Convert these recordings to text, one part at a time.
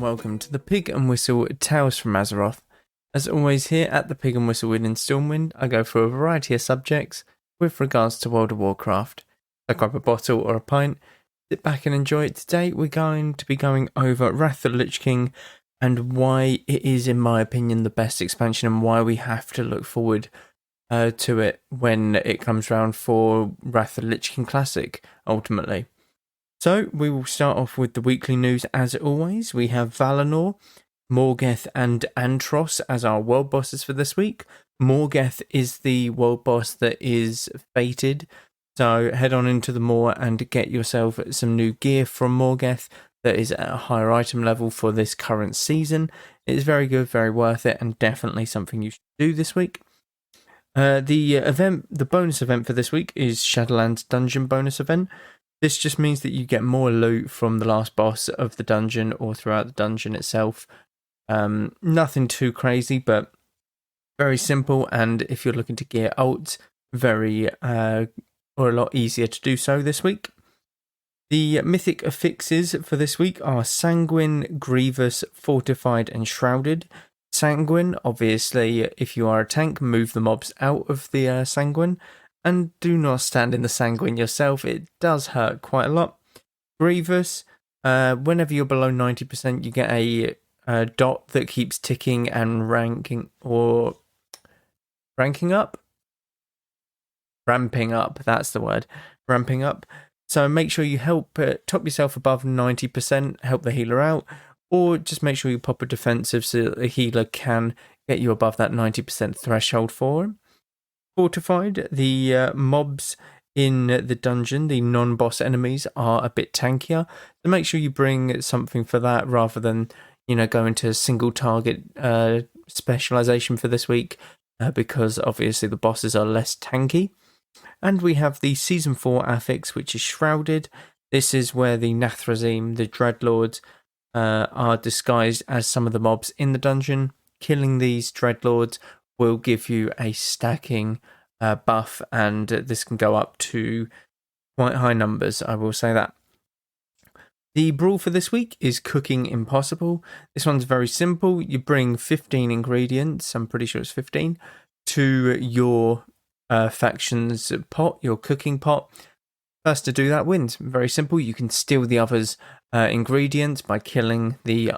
welcome to the Pig and Whistle Tales from Azeroth. As always, here at the Pig and Whistle in Stormwind, I go through a variety of subjects with regards to World of Warcraft. So grab a bottle or a pint, sit back and enjoy it. Today we're going to be going over Wrath of the Lich King and why it is, in my opinion, the best expansion and why we have to look forward to it when it comes round for Wrath of the Lich King Classic, ultimately. So we will start off with the weekly news as always. We have Valinor, Morgeth and Antros as our world bosses for this week. Morgeth is the world boss that is fated. So head on into the moor and get yourself some new gear from Morgeth that is at a higher item level for this current season. It is very good, very worth it, and definitely something you should do this week. The bonus event for this week is Shadowlands Dungeon bonus event. This just means that you get more loot from the last boss of the dungeon or throughout the dungeon itself. Nothing too crazy, but very simple. And if you're looking to gear ult, or a lot easier to do so this week. The mythic affixes for this week are Sanguine, Grievous, Fortified, and Shrouded. Sanguine, obviously, if you are a tank, move the mobs out of the Sanguine. And do not stand in the Sanguine yourself, it does hurt quite a lot. Grievous, whenever you're below 90%, you get a dot that keeps ticking and ramping up, that's the word, ramping up. So make sure you help top yourself above 90%, help the healer out, or just make sure you pop a defensive so that the healer can get you above that 90% threshold for him. Fortified, the mobs in the dungeon, the non-boss enemies, are a bit tankier. So make sure you bring something for that rather than, go into single target specialization for this week because obviously the bosses are less tanky. And we have the Season 4 affix, which is Shrouded. This is where the Nathrazim, the Dreadlords, are disguised as some of the mobs in the dungeon. Killing these Dreadlords will give you a stacking buff, and this can go up to quite high numbers, I will say that. The brawl for this week is Cooking Impossible. This one's very simple. You bring 15 ingredients, I'm pretty sure it's 15, to your faction's pot, your cooking pot. First to do that wins. Very simple. You can steal the other's ingredients by killing the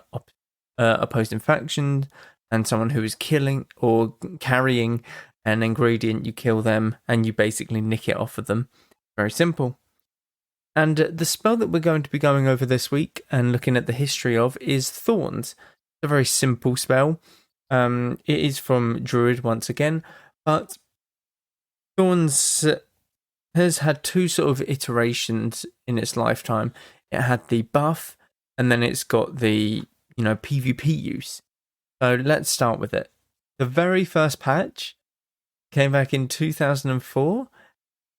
opposing faction, and someone who is killing or carrying an ingredient, you kill them and you basically nick it off of them. Very simple. And the spell that we're going to be going over this week and looking at the history of is Thorns. It's a very simple spell. It is from Druid once again, but Thorns has had two sort of iterations in its lifetime. It had the buff, and then it's got the, PvP use. So let's start with it. The very first patch came back in 2004,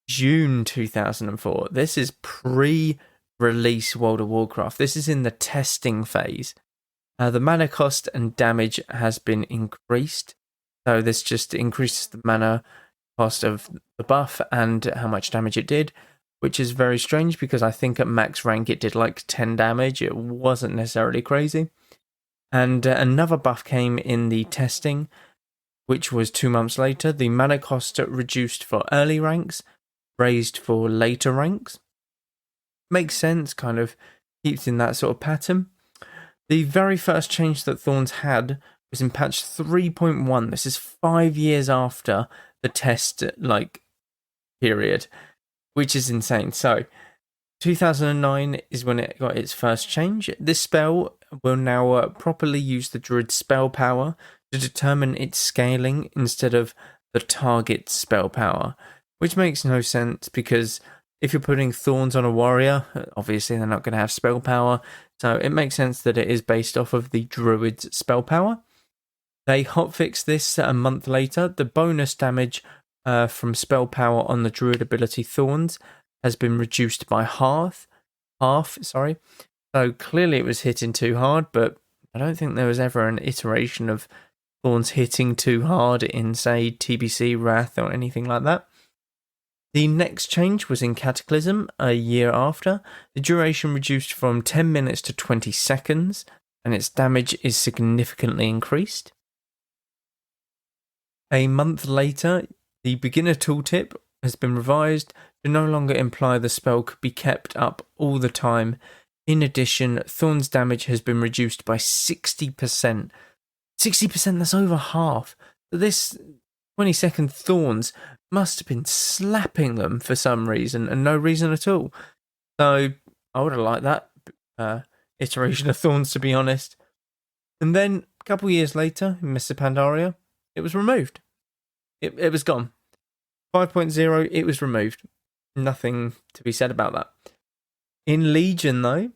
June 2004. This is pre-release World of Warcraft. This is in the testing phase. The mana cost and damage has been increased. So this just increases the mana cost of the buff and how much damage it did, which is very strange because I think at max rank it did like 10 damage. It wasn't necessarily crazy. And another buff came in the testing, which was 2 months later. The mana cost reduced for early ranks, raised for later ranks. Makes sense, kind of keeps in that sort of pattern. The very first change that Thorns had was in patch 3.1. This is 5 years after the test, period, which is insane. So 2009 is when it got its first change. This spell will now properly use the Druid spell power to determine its scaling instead of the target's spell power, which makes no sense because if you're putting Thorns on a warrior, obviously they're not going to have spell power, so it makes sense that it is based off of the Druid's spell power. They hotfixed this a month later. The bonus damage from spell power on the Druid ability Thorns has been reduced by half. So clearly it was hitting too hard, but I don't think there was ever an iteration of Thorns hitting too hard in, say, TBC, Wrath, or anything like that. The next change was in Cataclysm a year after. The duration reduced from 10 minutes to 20 seconds. and its damage is significantly increased. A month later, the beginner tooltip has been revised to no longer imply the spell could be kept up all the time. In addition, Thorn's damage has been reduced by 60%. 60%, that's over half. This 20-second Thorns must have been slapping them for some reason and no reason at all. So I would have liked that iteration of Thorns, to be honest. And then a couple of years later, in Mr. Pandaria, it was removed. It was gone. 5.0, it was removed. Nothing to be said about that. In Legion, though,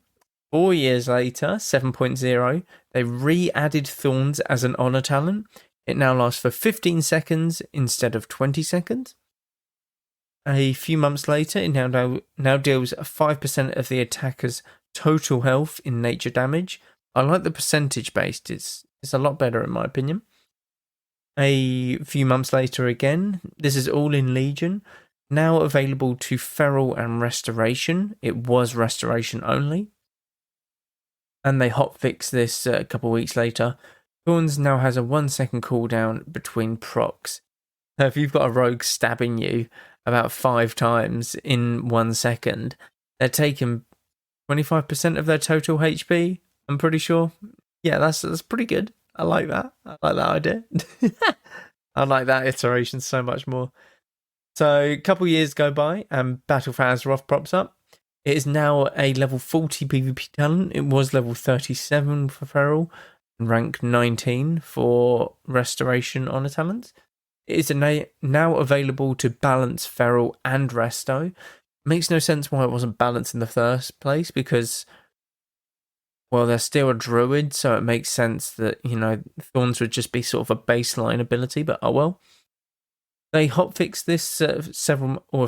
4 years later, 7.0, they re-added Thorns as an honor talent. It now lasts for 15 seconds instead of 20 seconds. A few months later, it now deals 5% of the attacker's total health in nature damage. I like the percentage based. It's a lot better in my opinion. A few months later again, this is all in Legion. Now available to Feral and Restoration. It was Restoration only. And they hotfix this a couple of weeks later. Thorns now has a 1 second cooldown between procs. Now, if you've got a rogue stabbing you about 5 times in 1 second, they're taking 25% of their total HP, I'm pretty sure. Yeah, that's pretty good. I like that. I like that idea. I like that iteration so much more. So a couple years go by and Battle for Azeroth props up. It is now a level 40 PvP talent. It was level 37 for Feral and rank 19 for Restoration Honor talents. It is now available to balance Feral and Resto. Makes no sense why it wasn't balanced in the first place because, well, they're still a druid, so it makes sense that, Thorns would just be sort of a baseline ability, but oh well. They hotfixed this a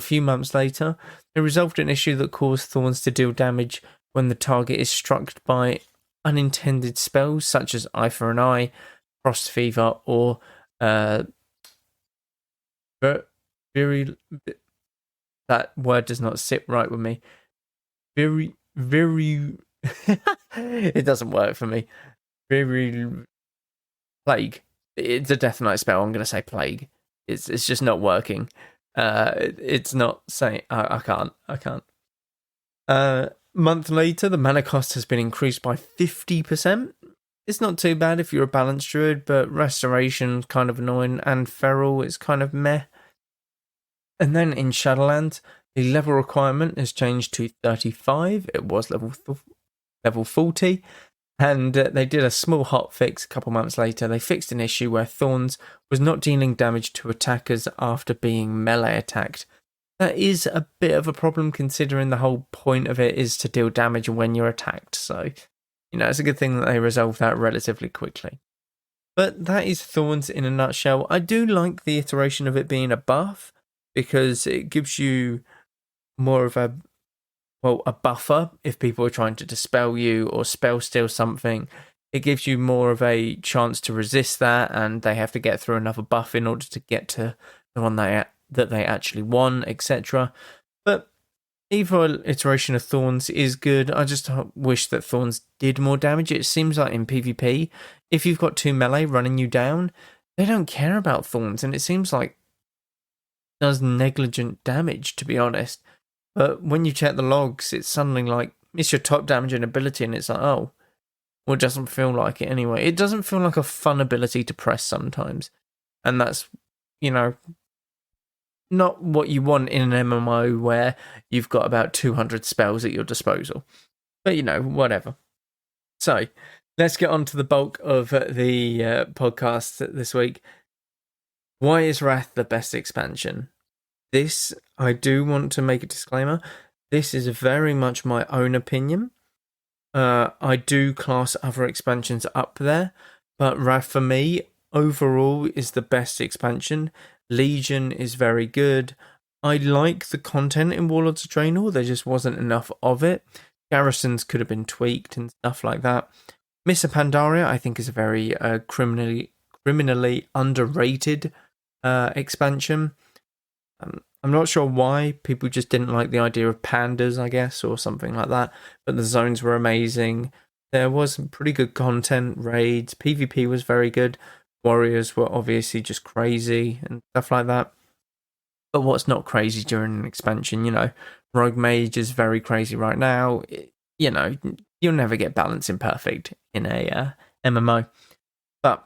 few months later. They resolved an issue that caused Thorns to deal damage when the target is struck by unintended spells such as Eye for an Eye, Frost Fever, or very. That word does not sit right with me. Very. It doesn't work for me. Very plague. It's a Death Knight spell. I'm going to say plague. It's just not working. It's not saying I can't. Month later, the mana cost has been increased by 50%. It's not too bad if you're a balanced druid, but Restoration kind of annoying, and Feral is kind of meh. And then in Shadowlands, the level requirement has changed to 35. It was level 40. And they did a small hotfix a couple months later. They fixed an issue where Thorns was not dealing damage to attackers after being melee attacked. That is a bit of a problem considering the whole point of it is to deal damage when you're attacked. So, it's a good thing that they resolved that relatively quickly. But that is Thorns in a nutshell. I do like the iteration of it being a buff because it gives you more of a buffer if people are trying to dispel you or spell steal something. It gives you more of a chance to resist that, and they have to get through another buff in order to get to the one that they actually want, etc. But either iteration of Thorns is good. I just wish that Thorns did more damage. It seems like in PvP, if you've got 2 melee running you down, they don't care about Thorns, and it seems like it does negligent damage, to be honest. But when you check the logs, it's suddenly like, it's your top damaging ability, and it's like, oh, well, it doesn't feel like it anyway. It doesn't feel like a fun ability to press sometimes. And that's, not what you want in an MMO where you've got about 200 spells at your disposal. But, whatever. So, let's get on to the bulk of the podcast this week. Why is Wrath the best expansion? This, I do want to make a disclaimer. This is very much my own opinion. I do class other expansions up there, but Wrath for me, overall, is the best expansion. Legion is very good. I like the content in Warlords of Draenor. There just wasn't enough of it. Garrisons could have been tweaked and stuff like that. Mr. Pandaria, I think, is a very criminally underrated expansion. I'm not sure why. People just didn't like the idea of pandas, I guess, or something like that. But the zones were amazing. There was some pretty good content, raids, PvP was very good, warriors were obviously just crazy and stuff like that. But what's not crazy during an expansion, Rogue Mage is very crazy right now. You'll never get balancing perfect in a MMO. But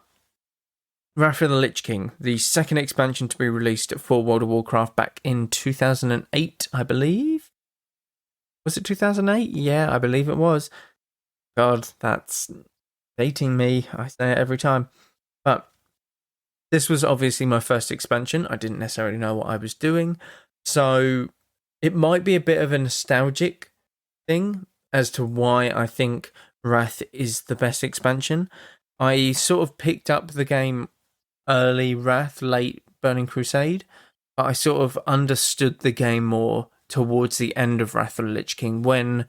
Wrath of the Lich King, the second expansion to be released for World of Warcraft back in 2008, I believe. Was it 2008? Yeah, I believe it was. God, that's dating me. I say it every time. But this was obviously my first expansion. I didn't necessarily know what I was doing. So it might be a bit of a nostalgic thing as to why I think Wrath is the best expansion. I sort of picked up the game early Wrath, late Burning Crusade, but I sort of understood the game more towards the end of Wrath of the Lich King when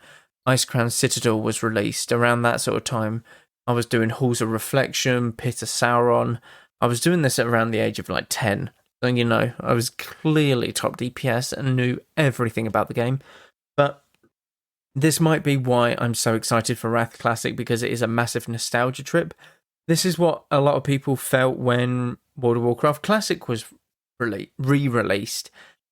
Icecrown Citadel was released. Around that sort of time, I was doing Halls of Reflection, Pit of Sauron. I was doing this at around the age of like 10. So, I was clearly top DPS and knew everything about the game. But this might be why I'm so excited for Wrath Classic, because it is a massive nostalgia trip. This is what a lot of people felt when World of Warcraft Classic was re-released.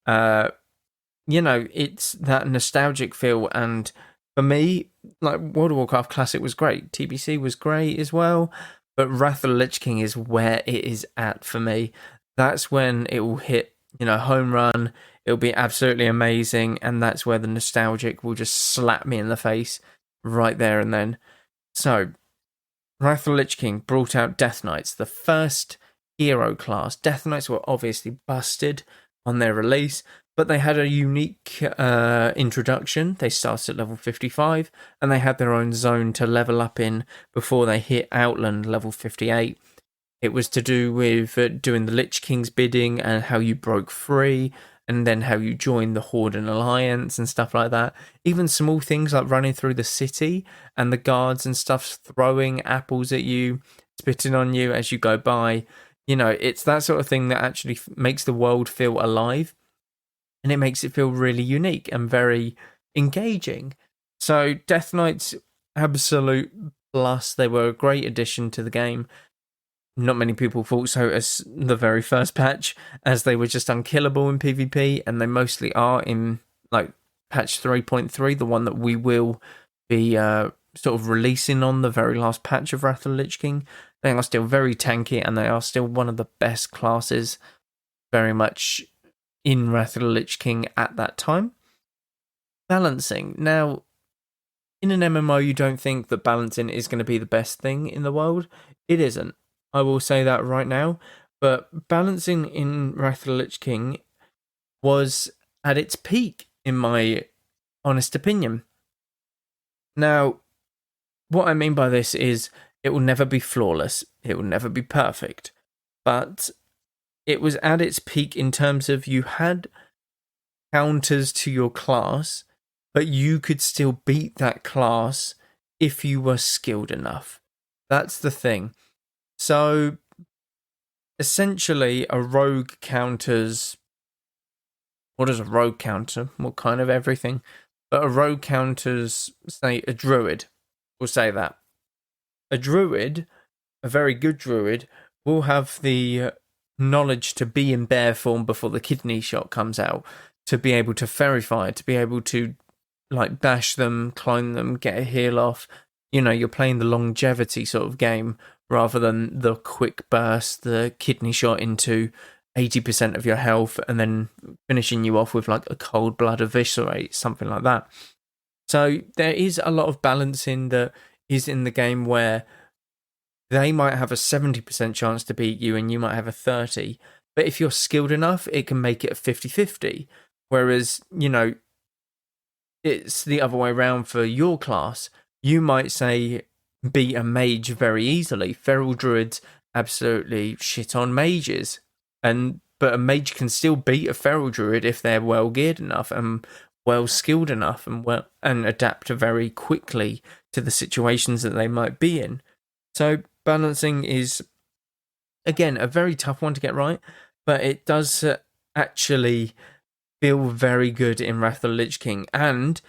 It's that nostalgic feel, and for me, like, World of Warcraft Classic was great. TBC was great as well, but Wrath of the Lich King is where it is at for me. That's when it will hit, home run. It'll be absolutely amazing, and that's where the nostalgic will just slap me in the face right there and then. So, Wrath of the Lich King brought out Death Knights, the first hero class. Death Knights were obviously busted on their release, but they had a unique introduction. They started at level 55, and they had their own zone to level up in before they hit Outland level 58. It was to do with doing the Lich King's bidding and how you broke free, and then how you joined the Horde and Alliance and stuff like that. Even small things like running through the city and the guards and stuff throwing apples at you, spitting on you as you go by. It's that sort of thing that actually makes the world feel alive, and it makes it feel really unique and very engaging. So Death Knights, absolute plus. They were a great addition to the game. Not many people thought so as the very first patch, as they were just unkillable in PvP, and they mostly are in like patch 3.3, the one that we will be sort of releasing on the very last patch of Wrath of the Lich King. They are still very tanky, and they are still one of the best classes very much in Wrath of the Lich King at that time. Balancing. Now, in an MMO, you don't think that balancing is going to be the best thing in the world. It isn't. I will say that right now. But balancing in Wrath of the Lich King was at its peak, in my honest opinion. Now, what I mean by this is it will never be flawless. It will never be perfect. But it was at its peak in terms of you had counters to your class, but you could still beat that class if you were skilled enough. That's the thing. So, essentially, a rogue counters... What is a rogue counter? Well, kind of everything. But a rogue counters, say, a druid. We'll say that. A druid, a very good druid, will have the knowledge to be in bear form before the kidney shot comes out, to be able to ferry fire, to be able to like bash them, clone them, get a heal off. You're playing the longevity sort of game rather than the quick burst, the kidney shot into 80% of your health and then finishing you off with like a cold blood eviscerate, something like that. So there is a lot of balancing that is in the game where they might have a 70% chance to beat you and you might have a 30. But if you're skilled enough, it can make it a 50-50. Whereas, it's the other way around for your class. You might say beat a mage very easily. Feral druids absolutely shit on mages. But a mage can still beat a feral druid if they're well geared enough and well skilled enough and adapt very quickly to the situations that they might be in. So balancing is, again, a very tough one to get right, but it does actually feel very good in Wrath of the Lich King. And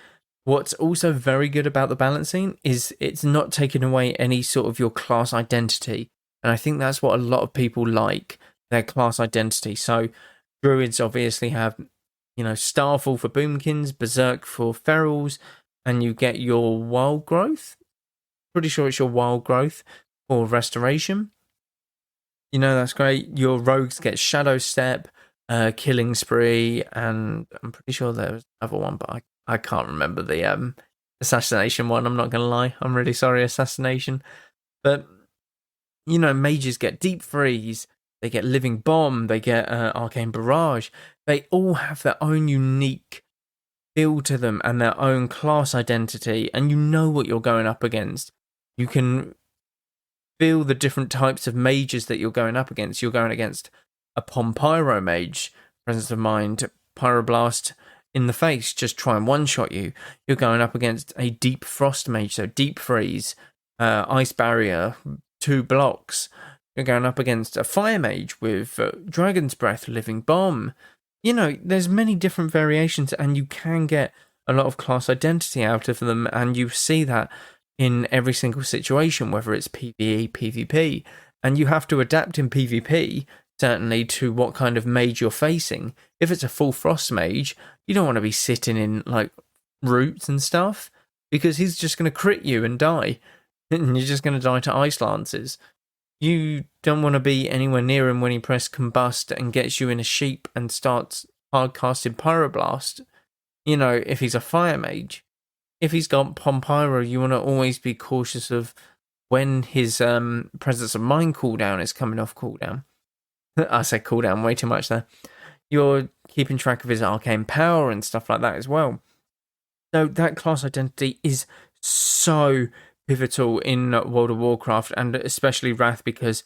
What's also very good about the balancing is it's not taking away any sort of your class identity. And I think that's what a lot of people like, their class identity. So druids obviously have, Starfall for boomkins, berserk for ferals, and you get your wild growth. Pretty sure it's your wild growth or restoration. That's great. Your rogues get shadow step, killing spree, and I'm pretty sure there was another one, but I can't remember the assassination one. I'm not gonna lie. I'm really sorry, assassination. But mages get deep freeze. They get living bomb. They get arcane barrage. They all have their own unique feel to them and their own class identity, and you know what you're going up against. You can feel the different types of mages that you're going up against. You're going against a Pompyro mage, presence of mind, pyroblast in the face, just try and one-shot you. You're going up against a deep frost mage, so deep freeze, ice barrier, 2 blocks. You're going up against a fire mage with dragon's breath, living bomb. There's many different variations, and you can get a lot of class identity out of them, and you see that in every single situation, whether it's PvE, PvP, and you have to adapt in PvP, certainly, to what kind of mage you're facing. If it's a full frost mage, you don't want to be sitting in, roots and stuff, because he's just going to crit you and die, and you're just going to die to ice lances. You don't want to be anywhere near him when he presses combust and gets you in a sheep and starts hard casting pyroblast, if he's a fire mage. If he's got Pompyro, you want to always be cautious of when his presence of mind cooldown is coming off cooldown. I said cooldown way too much there. You're keeping track of his arcane power and stuff like that as well. So that class identity is so pivotal in World of Warcraft, and especially Wrath, because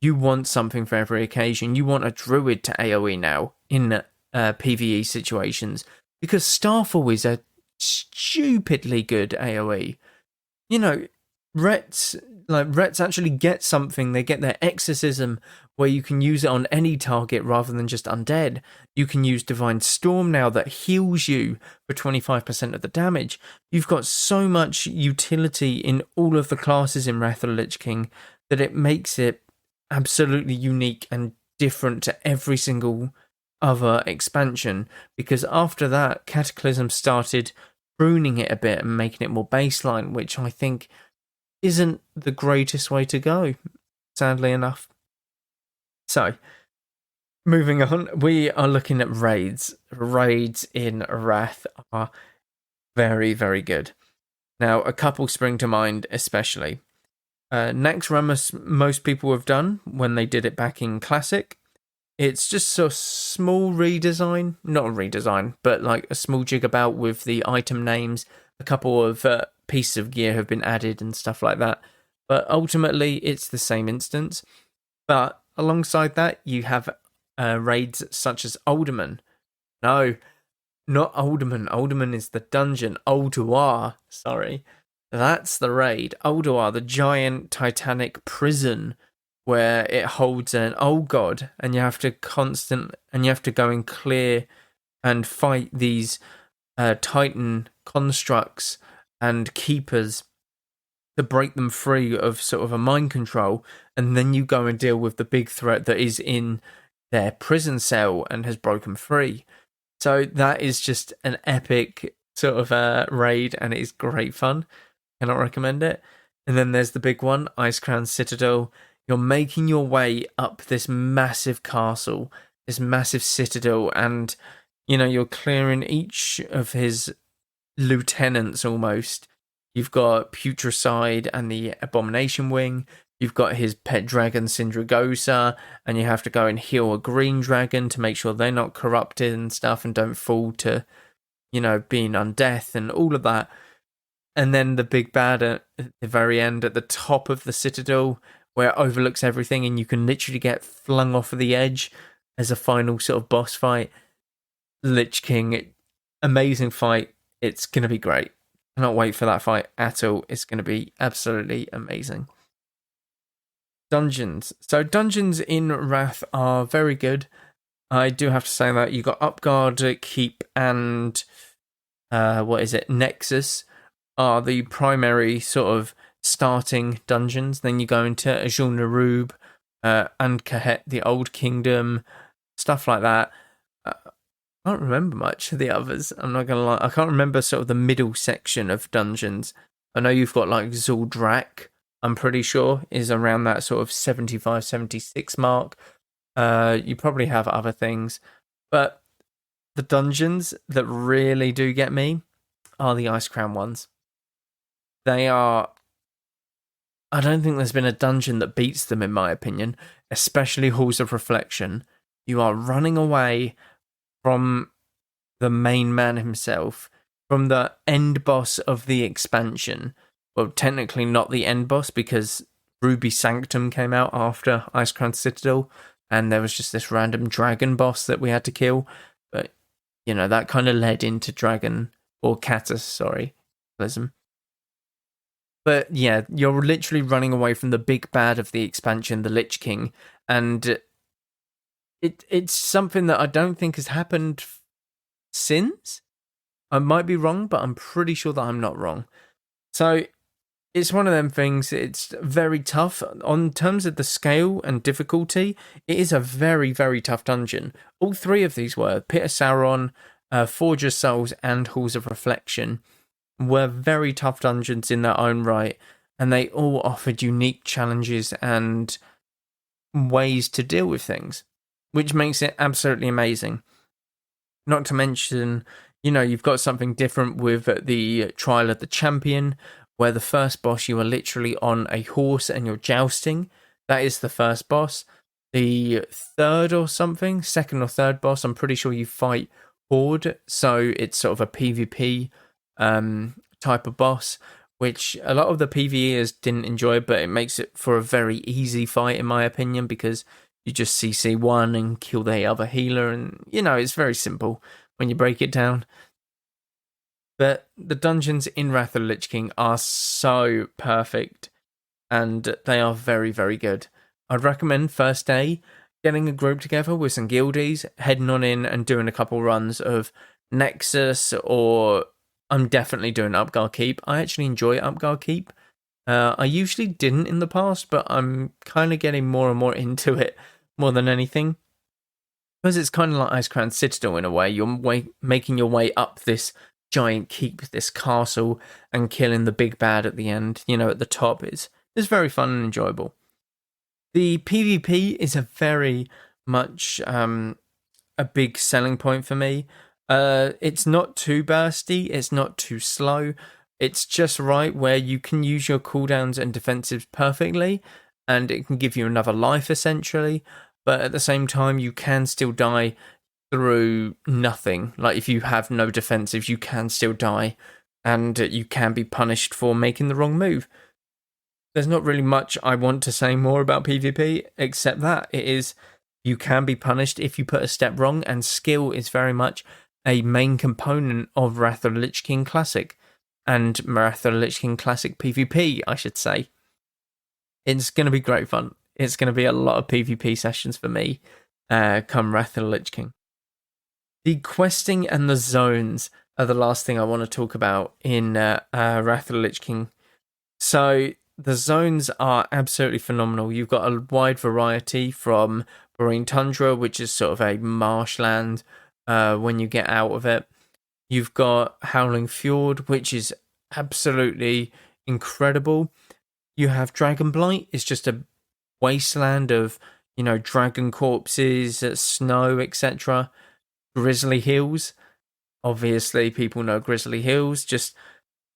you want something for every occasion. You want a druid to AoE now in PvE situations, because Starfall is a stupidly good AoE. Rets actually get something. They get their exorcism, where you can use it on any target rather than just undead. You can use Divine Storm now that heals you for 25% of the damage. You've got so much utility in all of the classes in Wrath of the Lich King that it makes it absolutely unique and different to every single other expansion, because after that, Cataclysm started pruning it a bit and making it more baseline, which I think isn't the greatest way to go, sadly enough. So, moving on, we are looking at raids. Raids in Wrath are very, very good. Now, a couple spring to mind, especially. Next Ramus, most people have done when they did it back in Classic. It's just a small redesign, not a redesign, but a small jig about with the item names. A couple of pieces of gear have been added and stuff like that. But ultimately, it's the same instance. But alongside that, you have raids such as Alderman. No, not Alderman. Alderman is the dungeon. Ulduar, sorry. That's the raid. Ulduar, the giant titanic prison where it holds an old god, and you have to go and clear and fight these titan constructs and keepers to break them free of sort of a mind control, and then you go and deal with the big threat that is in their prison cell and has broken free. So that is just an epic sort of raid, and it is great fun. Cannot recommend it. And then there's the big one, Icecrown Citadel. You're making your way up this massive castle, this massive citadel, and you're clearing each of his lieutenants almost. You've got Putricide and the Abomination Wing. You've got his pet dragon, Syndragosa, and you have to go and heal a green dragon to make sure they're not corrupted and stuff and don't fall to, being undeath and all of that. And then the big bad at the very end, at the top of the citadel, where it overlooks everything and you can literally get flung off of the edge as a final sort of boss fight. Lich King, amazing fight. It's going to be great. Cannot wait for that fight at all. It's going to be absolutely amazing. Dungeons. So dungeons in Wrath are very good. I do have to say that you got Upguard, Keep, and Nexus are the primary sort of starting dungeons. Then you go into Azul Narub, and Kahet, the Old Kingdom, stuff like that. I can't remember much of the others. I'm not gonna lie. I can't remember sort of the middle section of dungeons. I know you've got like Zuldrak, I'm pretty sure, is around that sort of 75, 76 mark. You probably have other things. But the dungeons that really do get me are the Ice Crown ones. They are... I don't think there's been a dungeon that beats them, in my opinion, especially Halls of Reflection. You are running away from the main man himself, from the end boss of the expansion. Well, technically not the end boss, because Ruby Sanctum came out after Icecrown Citadel, and there was just this random dragon boss that we had to kill. But, you know, that kind of led into Dragon, or Catus, sorry, Cataclysm. But yeah, you're literally running away from the big bad of the expansion, the Lich King, and it's something that I don't think has happened since. I might be wrong, but I'm pretty sure that I'm not wrong. So it's one of them things. It's very tough on terms of the scale and difficulty. It is a very, very tough dungeon. All three of these were Pit of Sauron, Forge of Souls, and Halls of Reflection were very tough dungeons in their own right, and they all offered unique challenges and ways to deal with things, which makes it absolutely amazing. Not to mention, you know, you've got something different with the Trial of the Champion, where the first boss you are literally on a horse and you're jousting. That is the first boss. The third or something, second or third boss, I'm pretty sure you fight Horde, so it's sort of a PvP type of boss, which a lot of the PvEers didn't enjoy, but it makes it for a very easy fight in my opinion, because you just CC one and kill the other healer, and you know, it's very simple when you break it down. But the dungeons in Wrath of the Lich King are so perfect, and they are very, very good. I'd recommend first day getting a group together with some guildies, heading on in and doing a couple runs of Nexus, or I'm definitely doing Upgar Keep. I actually enjoy Upgar Keep. I usually didn't in the past, but I'm kind of getting more and more into it more than anything. Because it's kind of like Icecrown Citadel in a way. You're making your way up this giant keep, this castle, and killing the big bad at the end, you know, at the top. It's very fun and enjoyable. The PvP is a very much a big selling point for me. It's not too bursty, it's not too slow. It's just right where you can use your cooldowns and defensives perfectly, and it can give you another life essentially. But at the same time, you can still die through nothing. Like if you have no defensives, you can still die, and you can be punished for making the wrong move. There's not really much I want to say more about PvP, except that it is, you can be punished if you put a step wrong, and skill is very much a main component of Wrath of the Lich King Classic, and Wrath of the Lich King Classic PvP, I should say. It's going to be great fun. It's going to be a lot of PvP sessions for me, come Wrath of the Lich King. The questing and the zones are the last thing I want to talk about in Wrath of the Lich King. So the zones are absolutely phenomenal. You've got a wide variety from Marine Tundra, which is sort of a marshland when you get out of it. You've got Howling Fjord, which is absolutely incredible. You have Dragonblight. It's just a wasteland of, you know, dragon corpses, snow, etc. Grizzly Hills. Obviously, people know Grizzly Hills. Just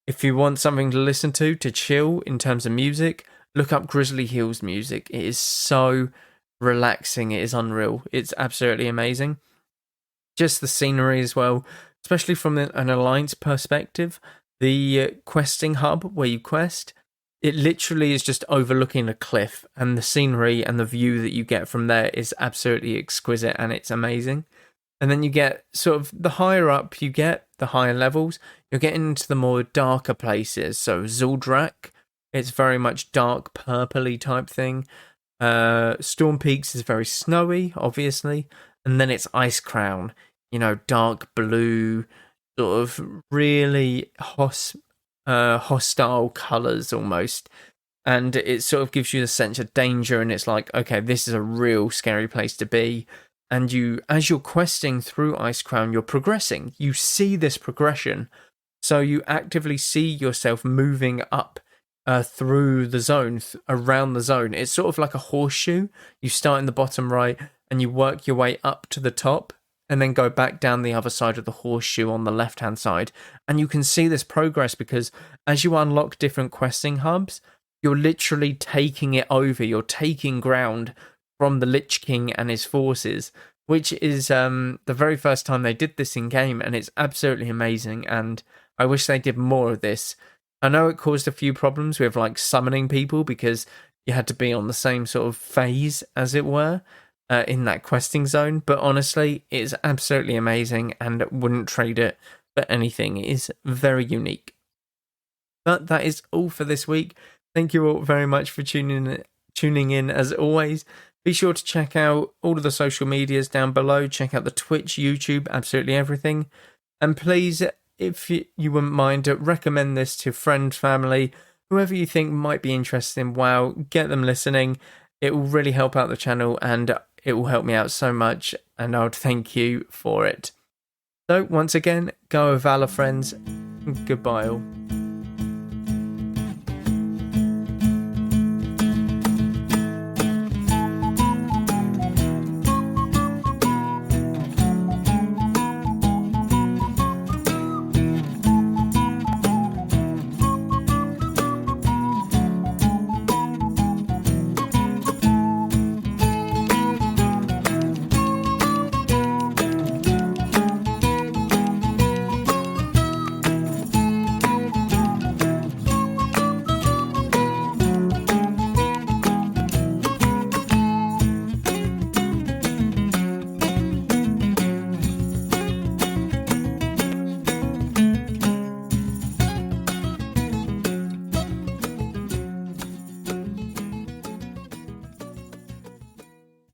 if you want something to listen to chill in terms of music, look up Grizzly Hills music. It is so relaxing. It is unreal. It's absolutely amazing. Just the scenery as well, especially from an Alliance perspective. The questing hub where you quest, it literally is just overlooking a cliff, and the scenery and the view that you get from there is absolutely exquisite, and it's amazing. And then you get sort of, the higher up you get, the higher levels, you're getting into the more darker places. So Zuldrak, it's very much dark purpley type thing. Storm Peaks is very snowy, obviously. And then it's Icecrown, you know, dark blue, sort of really hostile colours almost. And it sort of gives you the sense of danger, and it's like, okay, this is a real scary place to be. And you, as you're questing through Icecrown, you're progressing. You see this progression. So you actively see yourself moving up through the zone, around the zone. It's sort of like a horseshoe. You start in the bottom right and you work your way up to the top and then go back down the other side of the horseshoe on the left-hand side. And you can see this progress because as you unlock different questing hubs, you're literally taking it over. You're taking ground from the Lich King and his forces, which is the very first time they did this in game, and it's absolutely amazing. And I wish they did more of this. I know it caused a few problems with like summoning people because you had to be on the same sort of phase, as it were, in that questing zone. But honestly, it's absolutely amazing and wouldn't trade it for anything. It is very unique. But that is all for this week. Thank you all very much for tuning in as always. Be sure to check out all of the social medias down below. Check out the Twitch, YouTube, absolutely everything. And please, if you wouldn't mind, recommend this to friends, family, whoever you think might be interested in WoW. Get them listening. It will really help out the channel and it will help me out so much. And I would thank you for it. So once again, go with Valor, friends. Goodbye all.